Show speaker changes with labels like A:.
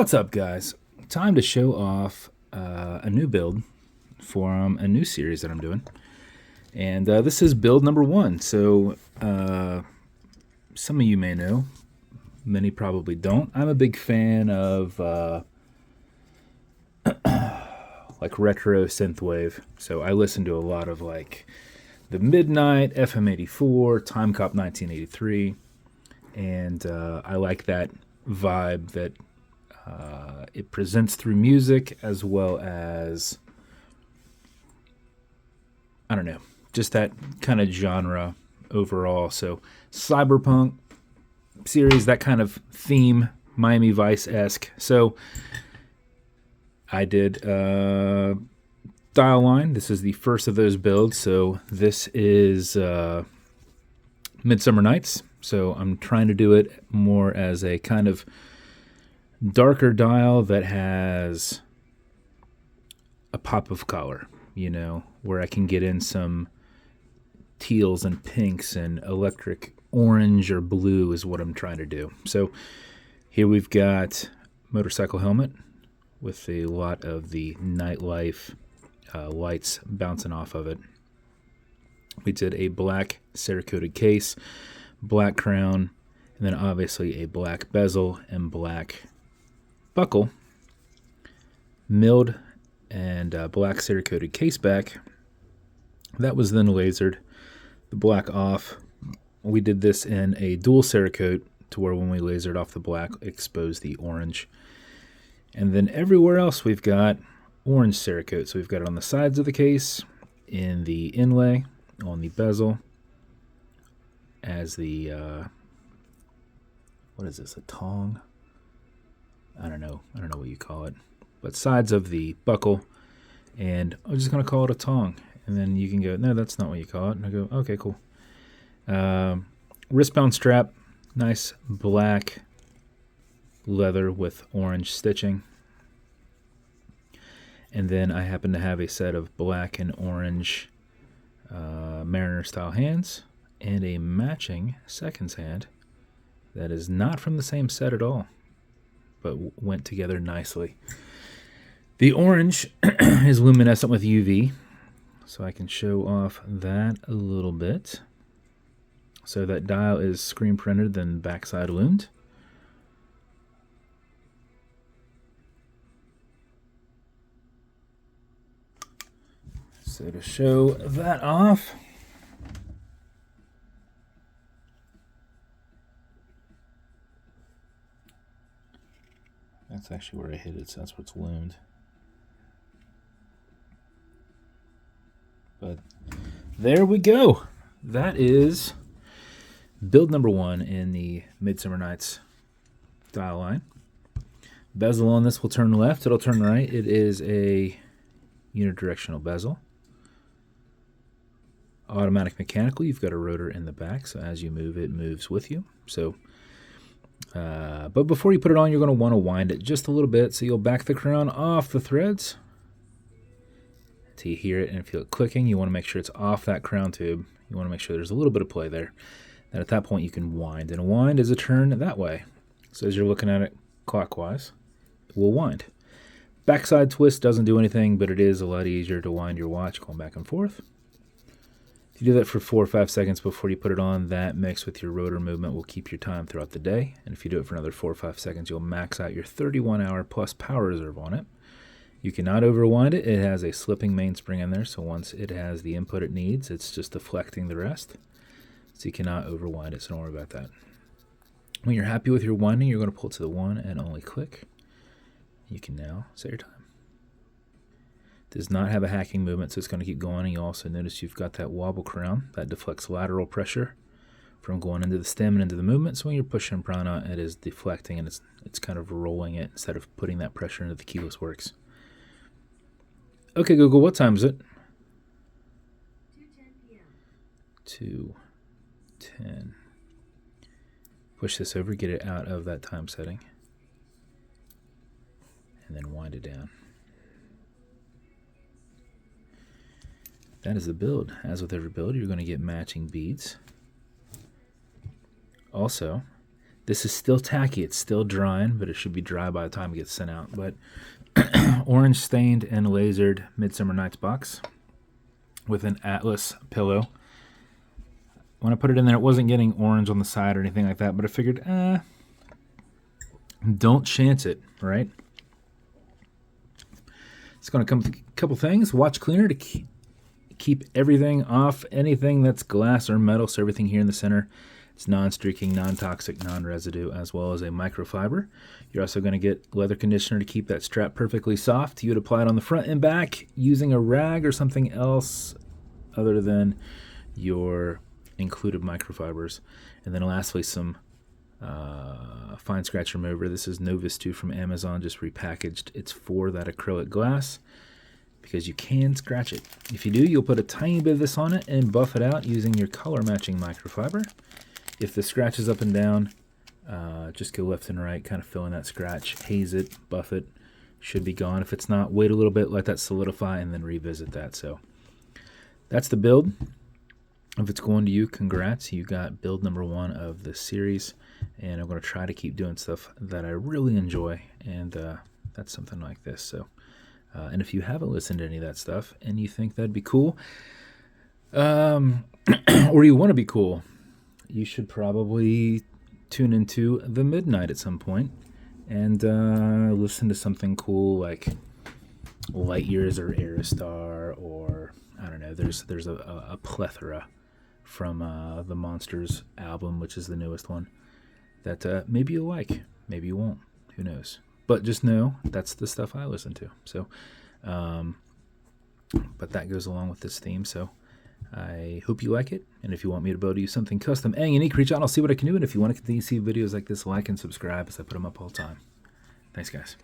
A: What's up, guys? Time to show off a new build from a new series that I'm doing. And this is build number 1. So some of you may know, many probably don't. I'm a big fan of like retro synthwave. So I listen to a lot of like the Midnight, FM84, Time Cop 1983. And I like that vibe that it presents through music, as well as, I don't know, just that kind of genre overall. So cyberpunk series, that kind of theme, Miami Vice-esque. So I did Dial Line. This is the first of those builds. So this is Midsummer Nights. So I'm trying to do it more as a kind of darker dial that has a pop of color, you know, where I can get in some teals and pinks and electric orange or blue is what I'm trying to do. So here we've got motorcycle helmet with a lot of the nightlife lights bouncing off of it. We did a black cerakoted case, black crown, and then obviously a black bezel and black buckle, milled and black cerakoted caseback. That was then lasered, the black off. We did this in a dual cerakote to where when we lasered off the black, exposed the orange. And then everywhere else we've got orange cerakote. So we've got it on the sides of the case, in the inlay, on the bezel, as the, what is this, a tong? I don't know what you call it, but sides of the buckle, and I'm just going to call it a tong. And then you can go, no, that's not what you call it. And I go, okay, cool. Wristbound strap, nice black leather with orange stitching. And then I happen to have a set of black and orange Mariner style hands and a matching seconds hand that is not from the same set at all, but went together nicely. The orange is luminescent with UV, so I can show off that a little bit. So that dial is screen printed, then backside loomed. So to show that off, that's actually where I hit it, so that's where it's loomed. But there we go. That is build number 1 in the Midsummer Nights dial line. Bezel on this will turn left, it'll turn right. It is a unidirectional bezel. Automatic mechanical, you've got a rotor in the back, so as you move, it moves with you. So but before you put it on, you're going to want to wind it just a little bit. So you'll back the crown off the threads until you hear it and feel it clicking. You want to make sure it's off that crown tube. You want to make sure there's a little bit of play there. And at that point, you can wind. And a wind is a turn that way. So as you're looking at it clockwise, it will wind. Backside twist doesn't do anything, but it is a lot easier to wind your watch going back and forth. If you do that for 4 or 5 seconds before you put it on, that mixed with your rotor movement will keep your time throughout the day. And if you do it for another 4 or 5 seconds, you'll max out your 31-hour plus power reserve on it. You cannot overwind it. It has a slipping mainspring in there, so once it has the input it needs, it's just deflecting the rest. So you cannot overwind it, so don't worry about that. When you're happy with your winding, you're going to pull it to the one and only click. You can now set your time. Does not have a hacking movement, so it's going to keep going. And you also notice you've got that wobble crown that deflects lateral pressure from going into the stem and into the movement. So when you're pushing prana, it is deflecting and it's kind of rolling it instead of putting that pressure into the keyless works. Okay, Google, what time is it?
B: 2:10 p.m.
A: 2:10. Push this over, get it out of that time setting, and then wind it down. That is the build. As with every build, you're going to get matching beads. Also, This is still tacky. It's still drying, but it should be dry by the time it gets sent out. But orange stained and lasered Midsummer Night's box with an Atlas pillow. When I put it in there, it wasn't getting orange on the side or anything like that, but I figured, don't chance it, right? It's going to come with a couple things. Watch cleaner to keep everything off, anything that's glass or metal, so everything here in the center. It's non-streaking, non-toxic, non-residue, as well as a microfiber. You're also going to get leather conditioner to keep that strap perfectly soft. You would apply it on the front and back using a rag or something else other than your included microfibers. And then lastly, some fine scratch remover. This is Novus 2 from Amazon, just repackaged. It's for that acrylic glass because you can scratch it. If you do, you'll put a tiny bit of this on it and buff it out using your color matching microfiber. If the scratch is up and down, just go left and right, kind of fill in that scratch, haze it, buff it, should be gone. If it's not, wait a little bit, let that solidify, and then revisit that. So that's the build. If it's going to you, congrats. You got build number 1 of the series, and I'm going to try to keep doing stuff that I really enjoy, and that's something like this. So, and if you haven't listened to any of that stuff and you think that'd be cool, or you want to be cool, you should probably tune into the midnight at some point and listen to something cool like Light Years or Aerostar, or I don't know. There's a plethora from the Monsters album, which is the newest one, that maybe you'll like, maybe you won't. Who knows? But just know that's the stuff I listen to. So, but that goes along with this theme. So I hope you like it. And if you want me to build you something custom and unique, reach out and I'll see what I can do. And if you want to continue to see videos like this, like and subscribe as I put them up all the time. Thanks, guys.